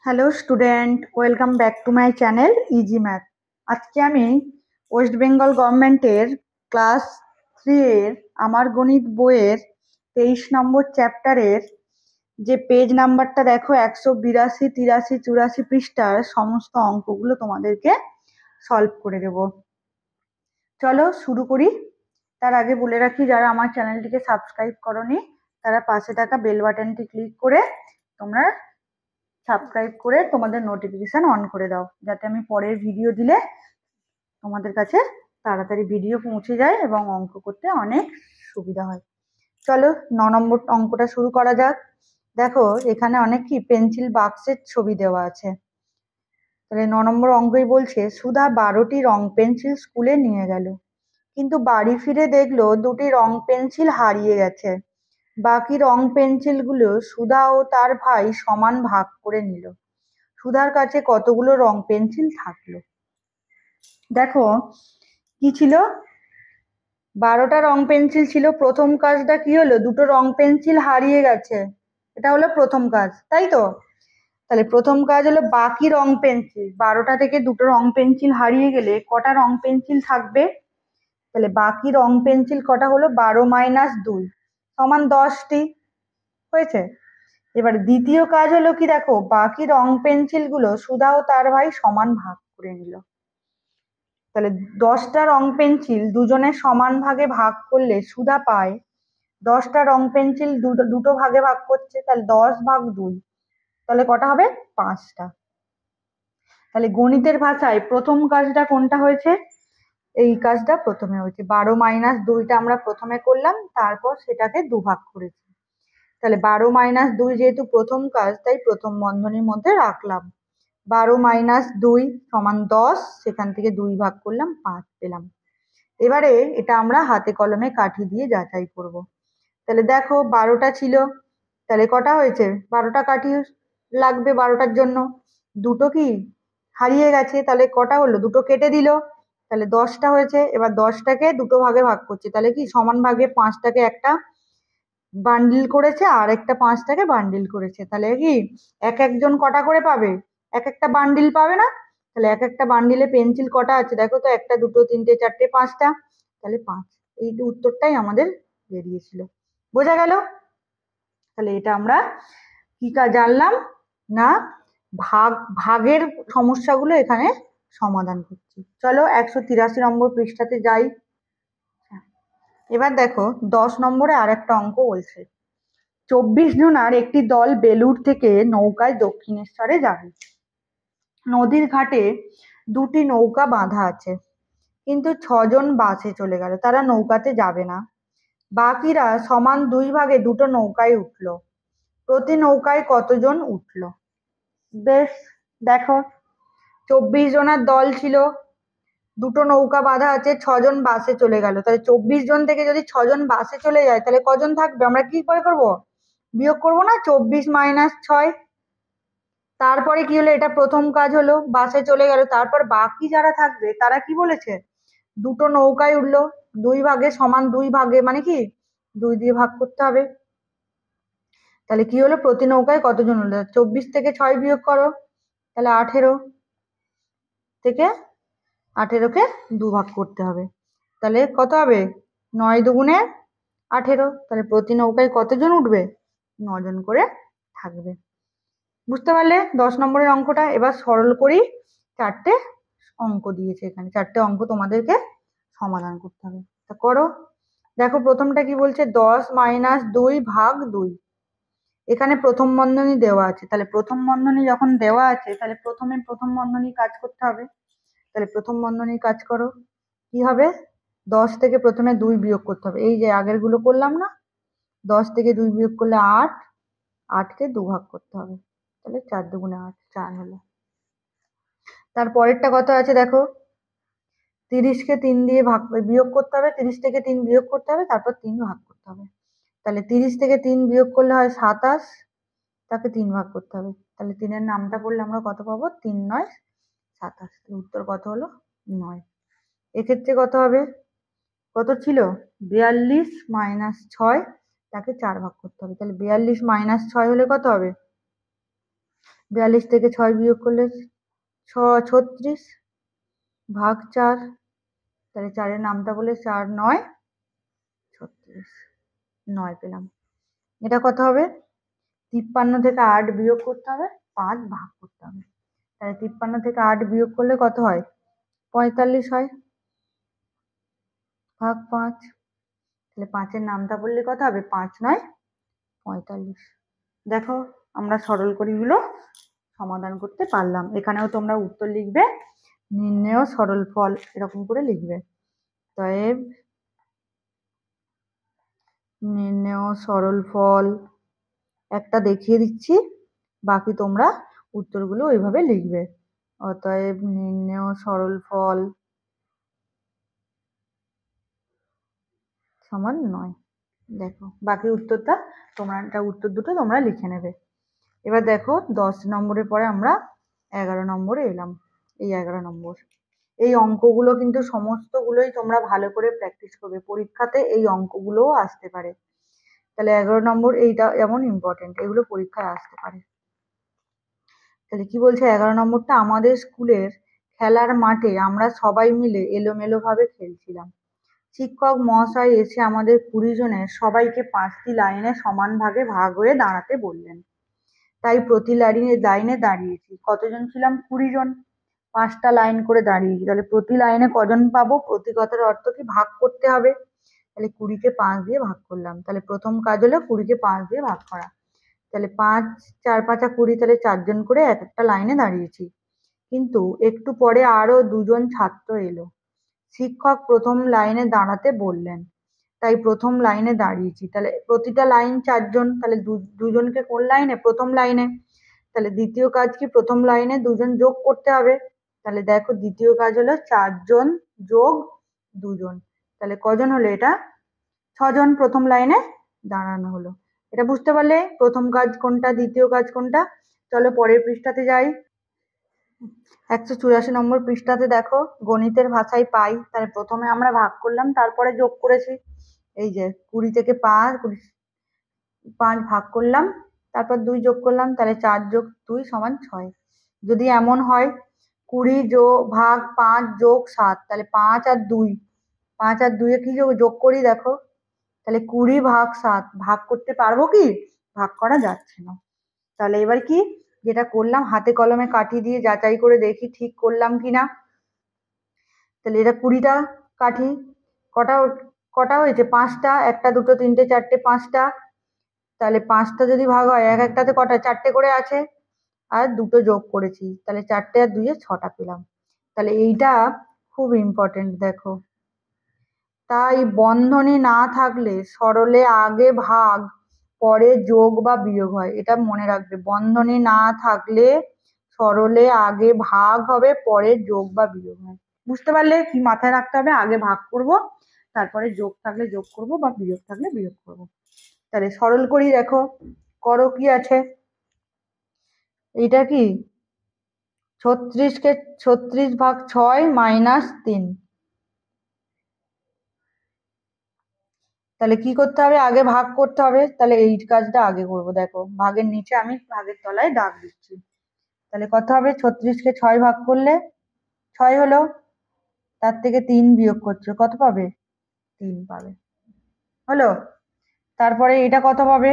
Hello student, welcome back to my channel easy math. আজকে আমি West Bengal গভর্নমেন্টের class 3 এর আমার গণিত বইয়ের 23 নম্বর চ্যাপ্টারের যে পেজ নাম্বারটা দেখো 182, 83, 84 পৃষ্ঠার সমস্ত অঙ্কগুলো তোমাদেরকে সলভ করে দেব। চলো শুরু করি। তার আগে বলে রাখি, যারা আমার চ্যানেলটিকে সাবস্ক্রাইব করোনি তারা পাশে থাকা বেল বাটনটি ক্লিক করে তোমরা সাবস্ক্রাইব করে তোমাদের নোটিফিকেশন অন করে দাও, যাতে আমি পরের ভিডিও দিলে তোমাদের কাছে তাড়াতাড়ি ভিডিও পৌঁছে যায় এবং অঙ্ক করতে অনেক সুবিধা হয়। চলো 9 নম্বর অঙ্কটা শুরু করা যাক। দেখো এখানে অনেক কি পেন্সিল বাক্সের ছবি দেওয়া আছে। তাহলে 9 নম্বর অঙ্কই বলছে, সুধা 12টি রং পেন্সিল স্কুলে নিয়ে গেল, কিন্তু বাড়ি ফিরে দেখলো 2টি রং পেন্সিল হারিয়ে গেছে। বাকি রং পেন্সিলগুলো সুধা ও তার ভাই সমান ভাগ করে নিল। সুধার কাছে কতগুলো রং পেন্সিল থাকলো? দেখো কি ছিল, 12টা রং পেন্সিল ছিল। প্রথম কাজটা কি হলো, 2টো রং পেন্সিল হারিয়ে গেছে, এটা হলো প্রথম কাজ, তাই তো? তাহলে প্রথম কাজ হলো বাকি রং পেন্সিল, 12টা থেকে 2টো রং পেন্সিল হারিয়ে গেলে কটা রং পেন্সিল থাকবে? তাহলে বাকি রং পেন্সিল কটা হলো, 12 - 2 সমান 10টি হয়েছে। এবার দ্বিতীয় কাজ হলো কি, দেখো বাকি রং পেন্সিল গুলো সুধা ও তার ভাই সমান ভাগ করে নিল। তাহলে 10টা রং পেন্সিল দুজনে সমান ভাগে ভাগ করলে সুধা পায় 10টা রং পেন্সিল দুটো ভাগে ভাগ করছে, তাহলে 10/2, তাহলে কটা হবে? 5টা। তাহলে গণিতের ভাষায় প্রথম কাজটা কোনটা হয়েছে? এই কাজটা প্রথমে হয়েছে। 12 - 2টা আমরা প্রথমে করলাম, তারপর সেটাকে দুভাগ করেছি। তাহলে 12 - 2 যেহেতু প্রথম কাজ, তাই প্রথম বন্ধনীর মধ্যে রাখলাম। 12 - 2 সমান 10, সেখান থেকে 2 ভাগ করলাম, 5 পেলাম। এবারে এটা আমরা হাতে কলমে কাঠি দিয়ে যাচাই করব। তাহলে দেখো 12টা ছিল, তাহলে কটা হয়েছে? 12টা কাঠি লাগবে 12টার জন্য। দুটো কি হারিয়ে গেছে, তাহলে কটা হলো? দুটো কেটে দিল, তাহলে 10টা হয়েছে। এবার 10টাকে দুটো ভাগে ভাগ করছে, তাহলে কি সমান ভাগে 5টাকে একটা বান্ডিল করেছে আর একটা 5টাকে বান্ডিল করেছে, তাহলে কি এক একজন কটা করে পাবে? এক একটা বান্ডিল পাবে না? তাহলে এক একটা বান্ডিলে পেন্সিল কটা আছে দেখো তো, 1, 2, 3, 4, 5টা, তাহলে 5। এই উত্তরটাই আমাদের বেরিয়েছিল। বোঝা গেল? তাহলে এটা আমরা কি কাজ জানলাম না, ভাগ ভাগের সমস্যাগুলো এখানে সমাধান করছি। চলো 183 নম্বর পৃষ্ঠাতে যাই। এবার দেখো 10 নম্বরে আর একটা অঙ্ক বলছে, 24 জনার একটি দল বেলুড় থেকে নৌকায় দক্ষিণেশ্বরে যাবে। নদীর ঘাটে 2টি নৌকা বাঁধা আছে, কিন্তু 6জন বাসে চলে গেল, তারা নৌকাতে যাবে না। বাকিরা সমান 2 ভাগে 2টো নৌকায় উঠলো। প্রতি নৌকায় কতজন উঠলো? বেশ, দেখো 24 জনের দল ছিল, 2টো নৌকা বাঁধা আছে, 6জন বাসে চলে গেল। তাহলে 24 জন থেকে যদি 6জন বাসে চলে যায়, তাহলে কজন থাকবে? আমরা কি করে করবো? বিয়োগ করবো না? 24 - 6। তারপরে কি হলো, এটা প্রথম কাজ হলো, বাসে চলে গেল। তারপর বাকি যারা থাকবে তারা কি বলেছে? 2টো নৌকায় উঠলো, 2 ভাগে সমান 2 ভাগে মানে কি 2 দিয়ে ভাগ করতে হবে। তাহলে কি হলো, প্রতি নৌকায় কতজন উঠলো? 24 থেকে 6 বিয়োগ করো, তাহলে 18 থেকে 18কে 2 ভাগ করতে হবে। তাহলে কত হবে? 9 দুগুণে 18। তাহলে প্রতি নৌকায় কতজন উঠবে? 9জন করে থাকবে। বুঝতে পারলে 10 নম্বরের অঙ্কটা? এবার সরল করি। 4টে অঙ্ক দিয়েছে এখানে, 4টে অঙ্ক তোমাদেরকে সমাধান করতে হবে, তা করো। দেখো প্রথমটা কি বলছে, 10 - 2 ভাগ 2। এখানে প্রথম বন্ধনী দেওয়া আছে, তাহলে প্রথম বন্ধনী যখন দেওয়া আছে তাহলে প্রথমে প্রথম বন্ধনী কাজ করতে হবে। তাহলে প্রথম বন্ধনীর কাজ করো, কি হবে? 10 থেকে প্রথমে 2 বিয়োগ করতে হবে, এই যে আগের গুলো করলাম না। 10 থেকে 2 বিয়োগ করলে 8, 8কে 2 ভাগ করতে হবে, তাহলে 4 দুগুণে 8, 4 হলো। তারপরেরটা কত আছে দেখো, 30কে 3 দিয়ে ভাগ বিয়োগ করতে হবে, 30 থেকে 3 বিয়োগ করতে হবে, তারপর 3 ভাগ করতে হবে। তাহলে 30 থেকে 3 বিয়োগ করলে হয় 27, তাকে 3 ভাগ করতে হবে। তাহলে 3-এর নামটা করলে আমরা কত পাবো? 3 - 9 = 27। উত্তর কত হলো? 9। এক্ষেত্রে কত হবে? কত ছিল? 42 - 6, তাকে 4 ভাগ করতে হবে। তাহলে 42 - 6 হলে কত হবে? 42 থেকে 6 বিয়োগ করলে 36 ভাগ 4, তাহলে 4-এর নামটা বলে 4 9 36, 9 পেলাম। এটা কত হবে? 53 থেকে 8 বিয়োগ করতে হবে, 5 ভাগ করতে হবে। তাহলে 53 থেকে 8 বিয়োগ করলে কত হয়? 45 হয়, ভাগ 5। তাহলে 5-এর নামটা বললে কত হবে? 5 9 45। দেখো আমরা সরলকরিগুলো সমাধান করতে পারলাম। এখানেও তোমরা উত্তর লিখবে, নির্ণেয় সরলফল এরকম করে লিখবে। অতএব নির্ণেয় সরলফল একটা দেখিয়ে দিচ্ছি, বাকি তোমরা উত্তরগুলো ওইভাবে লিখবে। অতএব নির্ণেয় সরলফল সমান 9। দেখো বাকি উত্তরটা তোমরা উত্তর দুটো তোমরা লিখে নেবে। এবার দেখো 10 নম্বরের পরে আমরা 11 নম্বরে এলাম। এই 11 নম্বর, এই অঙ্কগুলো কিন্তু সমস্তগুলোই তোমরা ভালো করে প্র্যাকটিস করবে, পরীক্ষাতে এই অঙ্কগুলোও আসতে পারে। তাহলে 11 নম্বর এইটা এমন ইম্পর্টেন্ট, এগুলো পরীক্ষায় আসতে পারে। তাহলে কি বলছে 11 নম্বরটা? আমাদের স্কুলের খেলার মাঠে আমরা সবাই মিলে এলোমেলো ভাবে খেলছিলাম। শিক্ষক মহাশয় এসে আমাদের 20 জনের সবাইকে 5টি লাইনে সমান ভাগে ভাগ হয়ে দাঁড়াতে বললেন। তাই প্রতি লাইনে দাঁড়িয়েছি। কতজন ছিলাম? 20 জন। 5টা লাইন করে দাঁড়িয়েছি, তাহলে প্রতি লাইনে কজন পাবো? প্রতি কথার অর্থ কি? ভাগ করতে হবে। তাহলে 20-কে 5 দিয়ে ভাগ করলাম। তাহলে প্রথম কাজ হলো 20-কে 5 দিয়ে ভাগ করা। তাহলে 5 4 5 20, তাহলে 4 জন করে এক একটা লাইনে দাঁড়িয়েছি। কিন্তু একটু পরে আরো 2 জন ছাত্র এলো। শিক্ষক প্রথম লাইনে দাঁড়াতে বললেন, তাই প্রথম লাইনে দাঁড়িয়েছি। তাহলে প্রতিটা লাইন 4 জন, তাহলে দুজনকে কোন লাইনে? প্রথম লাইনে। তাহলে দ্বিতীয় কাজ কি? প্রথম লাইনে 2 জন যোগ করতে হবে। তাহলে দেখো দ্বিতীয় কাজ হলো 4 জন যোগ 2 জন, তাহলে কজন হলো? এটা 6 জন প্রথম লাইনে দাঁড়ানো হলো। এটা বুঝতে পারলে প্রথম কাজ কোনটা, দ্বিতীয় কাজ কোনটা? চলো পরের পৃষ্ঠাতে যাই। 184 নম্বর পৃষ্ঠাতে দেখো গণিতের ভাষায় পাই। তাহলে প্রথমে আমরা ভাগ করলাম, তারপরে যোগ করেছি। এই যে 20 থেকে 5 ভাগ করলাম, তারপর 2 যোগ করলাম, তাহলে 4 যোগ 2 সমান 6। যদি এমন হয় 20 ভাগ 5 যোগ 7, তাহলে 5 আর 2, 5 আর 2 এ কি যোগ করি দেখো, তাহলে 20 ভাগ 7 ভাগ করতে পারবো কি? ভাগ করা যাচ্ছে না। তাহলে এবার কি যেটা করলাম, হাতে কলমে কাঠি দিয়ে যাচাই করে দেখি ঠিক করলাম কিনা। তাহলে এটা 20টা কাঠি, কটা কটা হয়েছে? 5টা, 1টা 2টো 3টে 4টে 5টা। তাহলে 5টা যদি ভাগ হয়, এক একটাতে কটা? 4টে করে আছে, আর 2টো যোগ করেছি, তাহলে 4টে আর 2-এ 6টা পেলাম। তাহলে এইটা খুব ইম্পর্টেন্ট দেখো। তাই বন্ধনী না থাকলে সরলে আগে ভাগ পরে যোগ বা বিয়োগ হয়। এটা মনে রাখবে, বন্ধনী না থাকলে সরলে আগে ভাগ হবে, পরে যোগ বা বিয়োগ হয়। বুঝতে পারলে? কি মাথায় রাখতে হবে? আগে ভাগ করব, তারপরে যোগ থাকলে যোগ করব বা বিয়োগ থাকলে বিয়োগ করব। তাহলে সরল করি, দেখো করো কি আছে। এটা কি 36-কে 36 ভাগ 6 মাইনাস 3। তাহলে কি করতে হবে? আগে ভাগ করতে হবে। তাহলে এই কাজটা আগে করব। দেখো ভাগের নিচে আমি ভাগের তলায় দাগ দিচ্ছি। তাহলে কত হবে? 36-কে 6 ভাগ করলে 6 হলো, তার থেকে 3 বিয়োগ করছো, কত পাবে? 3 পাবে। হলো? তারপরে এটা কত পাবে?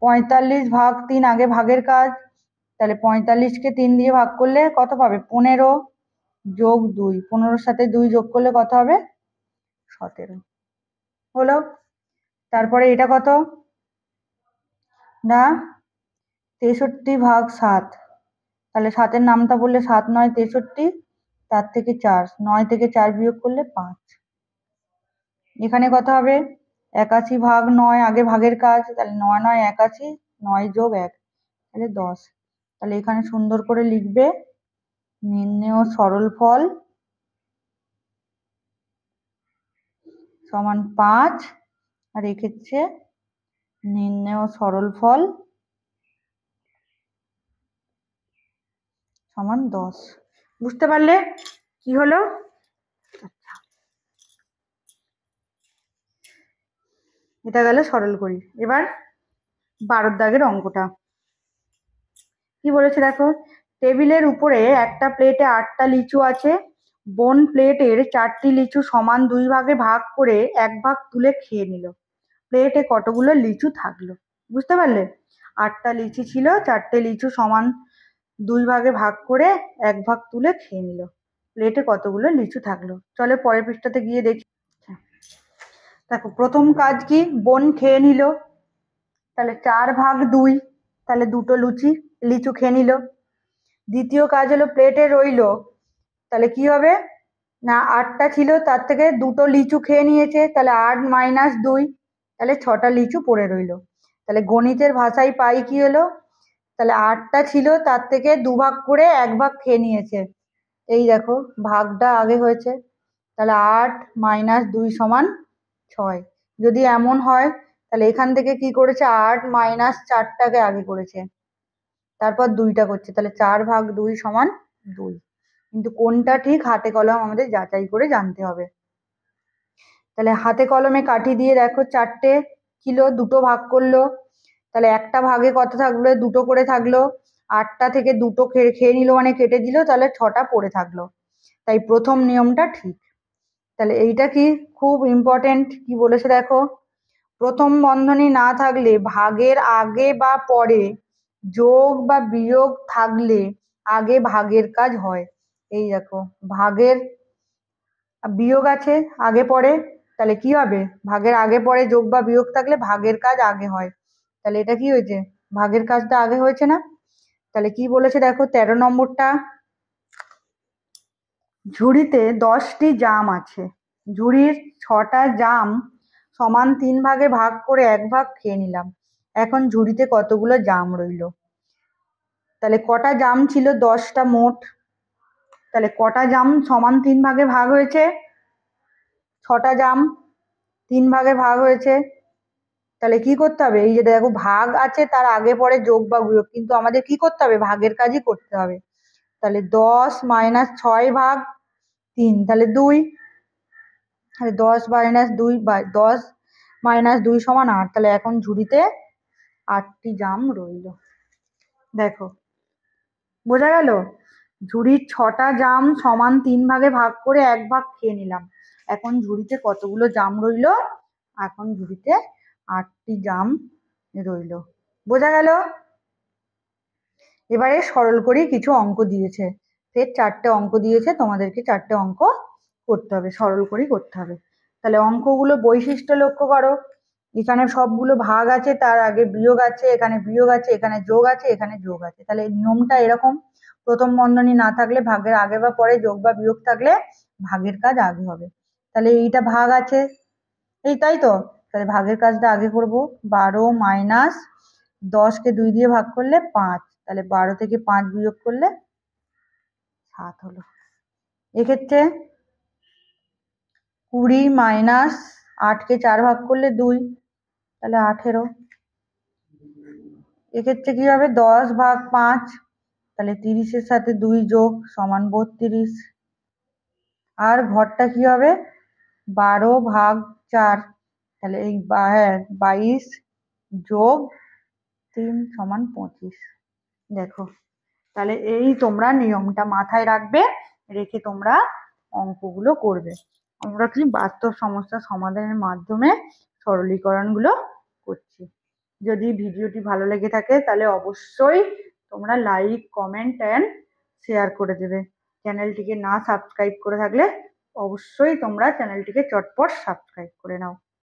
45 ভাগ 3, আগে ভাগের কাজ। তাহলে 45-কে 3 দিয়ে ভাগ করলে কত পাবে? 15 যোগ 2, 15-র সাথে 2 যোগ করলে কত হবে? 17। হলো? তারপরে এটা কত না, 63 ভাগ 7। তাহলে 7-এর নামটা বললে 7 9 63, তার থেকে 4, 9 থেকে 4 বিয়োগ করলে 5। এখানে কত হবে? 81 ভাগ 9, আগে ভাগের কাজ। তাহলে 9 9 81, 9 যোগ 1, তাহলে 10। তাহলে এখানে সুন্দর করে লিখবে নির্ণেয় সরলফল সমান 5, আর এক্ষেত্রে নির্ণেয় সরলফল সমান 10। বুঝতে পারলে কি হলো? এটা গেল সরল করি। এবার 12 দাগের অঙ্কটা কি বলেছে দেখো, টেবিলের উপরে একটা প্লেটে 8টা লিচু আছে, বোন প্লেটের 4টি লিচু সমান 2 ভাগে ভাগ করে 1 ভাগ তুলে খেয়ে নিল। প্লেটে কতগুলো লিচু থাকলো? বুঝতে পারলে? 8টা লিচু ছিল, 4টে লিচু সমান 2 ভাগে ভাগ করে 1 ভাগ তুলে খেয়ে নিল। প্লেটে কতগুলো লিচু থাকলো? চলো পরের পৃষ্ঠাতে গিয়ে দেখি। দেখো প্রথম কাজ কি, বোন খেয়ে নিল, তাহলে 4 ভাগ 2, তাহলে 2টো লিচু খেয়ে নিল। দ্বিতীয় কাজ হলো প্লেটে রইলো, তাহলে কি হবে না, 8টা ছিল তার থেকে 2টো লিচু খেয়ে নিয়েছে, তাহলে 8 - 2, তাহলে 6টা লিচু পড়ে রইলো। তাহলে গণিতের ভাষায় পাই কি হলো, তাহলে 8টা ছিল তার থেকে 2 ভাগ করে 1 ভাগ খেয়ে নিয়েছে। এই দেখো ভাগটা আগে হয়েছে, তাহলে 8 - 2 = 6। যদি এমন হয় তাহলে এখান থেকে কি করেছে, 8 - 4টাকে আগে করেছে, তারপর 2টা করছে, তাহলে 4 ভাগ 2 = 2। কিন্তু কোনটা ঠিক হাতে কলম আমাদের যাচাই করে জানতে হবে। তাহলে হাতে কলমে কাঠি দিয়ে দেখো 4টে ছিল, 2টো ভাগ করলো, তাহলে একটা ভাগে কত থাকলো, 2টো করে থাকলো। 8টা থেকে 2টো খেয়ে নিল মানে কেটে দিল, তাহলে 6টা পড়ে থাকলো। তাই প্রথম নিয়মটা ঠিক। তাহলে এইটা কি খুব ইম্পর্টেন্ট, কি বলেছে দেখো, প্রথম বন্ধনী না থাকলে ভাগের আগে বা পরে যোগ বা বিয়োগ থাকলে আগে ভাগের কাজ হয়। এই দেখো ভাগের বিয়োগ আছে আগে পরে, তাহলে কি হবে, ভাগের আগে পরে যোগ বা বিয়োগ থাকলে ভাগের কাজ আগে হয়। তাহলে এটা কি হয়েছে, ভাগের কাজটা আগে হয়েছে না? তাহলে কি বলেছে দেখো 13 নম্বরটা, ঝুড়িতে 10টি জাম আছে, ঝুড়ির 6টা জাম সমান 3 ভাগে ভাগ করে 1 ভাগ খেয়ে নিলাম। এখন ঝুড়িতে কতগুলো জাম রইলো? তাহলে কটা জাম ছিল, 10টা মোট, তাহলে কটা জাম সমান 3 ভাগে ভাগ হয়েছে, 6টা জাম 3 ভাগে ভাগ হয়েছে। তাহলে কি করতে হবে, এই যে দেখো ভাগ আছে তার আগে পরে যোগ বা বিয়োগ, কিন্তু আমাদের কি করতে হবে, ভাগের কাজই করতে হবে। তাহলে 10 - 6 ভাগ 3, তাহলে 2, তাহলে 10 - 2 = 8। তাহলে এখন ঝুড়িতে 8টি জাম রইল। দেখো বোঝা গেল, ঝুড়ির 6টা জাম সমান 3 ভাগে ভাগ করে 1 ভাগ খেয়ে নিলাম। এখন ঝুড়িতে কতগুলো জাম রইল, এখন ঝুড়িতে 8টি জাম রইল। বোঝা গেল? এবারে সরল করি, কিছু অঙ্ক দিয়েছে, ফের 4টে অঙ্ক দিয়েছে, তোমাদেরকে 4টে অঙ্ক করতে হবে, সরল করেই করতে হবে। তাহলে অঙ্কগুলো বৈশিষ্ট্য লক্ষ্য করো, এখানে সবগুলো ভাগ আছে, তার আগে বিয়োগ আছে, এখানে বিয়োগ আছে, এখানে যোগ আছে, এখানে যোগ আছে। তাহলে নিয়মটা এরকম, প্রথম বন্ধনী না থাকলে ভাগের আগে বা পরে যোগ বা বিয়োগ থাকলে ভাগের কাজ আগে হবে। তাহলে এইটা ভাগ আছে, এই তাই তো, তাহলে ভাগের কাজটা আগে করব। 12 - 10কে 2 দিয়ে ভাগ করলে 5, তাহলে 12 থেকে 5 বিয়োগ করলে 7 হলো। এক্ষেত্রে 20 - 8কে 4 ভাগ করলে 2, তাহলে 18। এক্ষেত্রে কি হবে, 10 ভাগ 5, তাহলে 30-এর সাথে 2 যোগ সমান 32। আর ঘরটা কি হবে, 12 ভাগ 4, তাহলে এই 22 যোগ 3 সমান 25। দেখো তাহলে এই তোমরা নিয়মটা মাথায় রাখবে, রেখে তোমরা অঙ্কগুলো করবে। আমরা কি বাস্তব সমস্যা সমাধানের মাধ্যমে সরলীকরণগুলো করছি। যদি ভিডিওটি ভালো লেগে থাকে তাহলে অবশ্যই তোমরা লাইক, কমেন্ট অ্যান্ড শেয়ার করে দেবে। চ্যানেলটিকে না সাবস্ক্রাইব করে থাকলে অবশ্যই তোমরা চ্যানেলটিকে চটপট সাবস্ক্রাইব করে নাও।